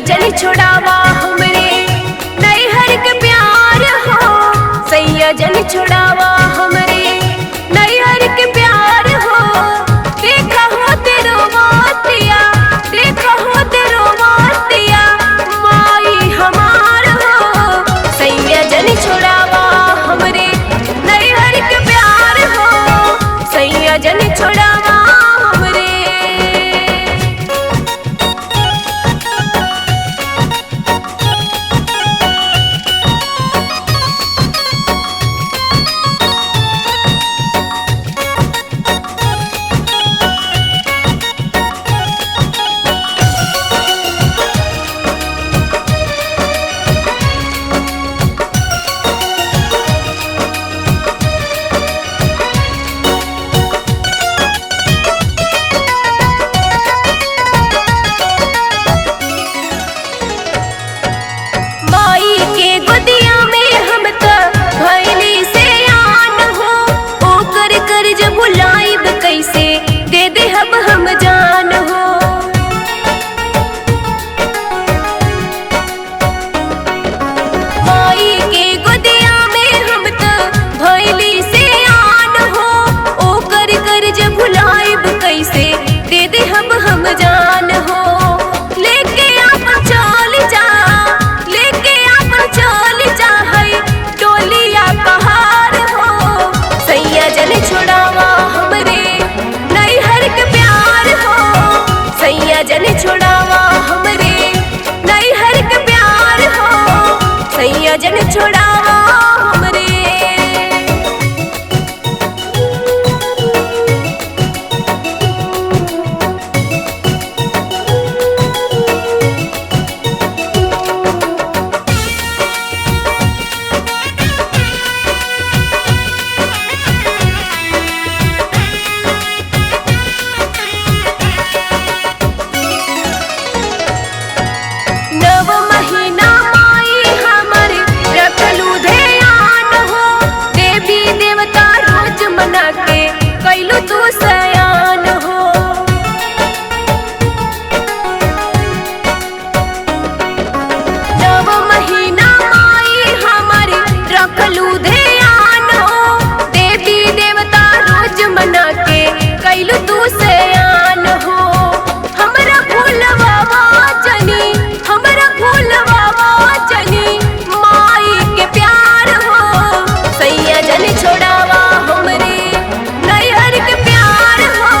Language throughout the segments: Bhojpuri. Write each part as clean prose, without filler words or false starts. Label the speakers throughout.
Speaker 1: जन छोड़ावा हमरे नैहर के प्यार हो। सैया जन छोड़ावा हमरे नैहर के प्यार हो। देखा हो तेरो मोतिया, देखा हो तेरो मोतिया माई हमार हो। सैया जन छोड़ावा हमरे नैहर के प्यार हो। सैया जन छोड़ावा हमरे। हम जान हो माई के गोदिया में हम तो भैली से आन हो। ओ कर जब भुलाइब कैसे दे दे हम जान हो। लेके आप चल जा, लेके आप चल जा है डोलिया पहाड़ हो। सैया जन छोड़ावा हमरे नैहर के प्यार हो। सैया जन छोड़ावा हमरे नैहर के प्यार हो। सैया जन छोड़ावा हमरे। नव महीना माई हमर रखलू ध्यान हो। देवी देवता रोज मना के कैलू तू सयान हो। नव महीना माई हमर रखलू ध्यान हो। देवी देवता रोज मना के कैलू तू सयान हो। हमरा भूलवा जनी, हमरा भूलवा जनी माई के प्यार हो। सैया जन छोड़ावा हमरे नैहर के प्यार हो।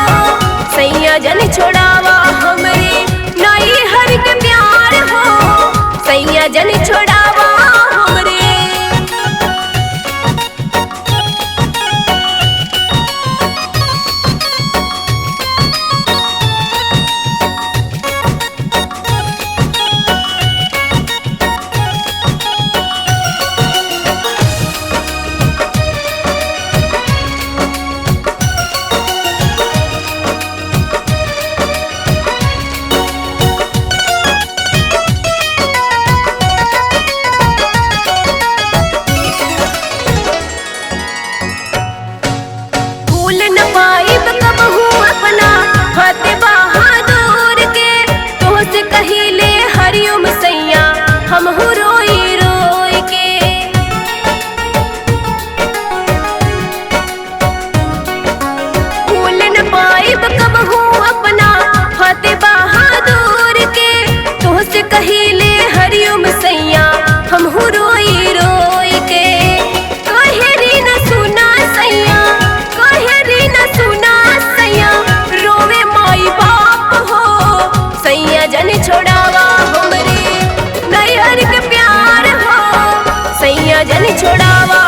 Speaker 1: सैया जन छोड़ावा हमरे नैहर के प्यार हो। सैया जन छोड़ावा हमरे। भूल न पाइब कबहू अपना फतेह बहादुर के। तोहसे कहिले हरिओम सैया हमहू रोई रोई के। भूल न पाइब कबहू अपना फतेह बहादुर के। तोहसे कहिले हरिओम सैया हमहू रोई रोई के। कहेरी न सुना सैया, कहेरी न सुना सैया रोवे माई बाप हो। सैया जन छोड़ावा हमरे नैहर के प्यार हो। सैया जन छोड़ावा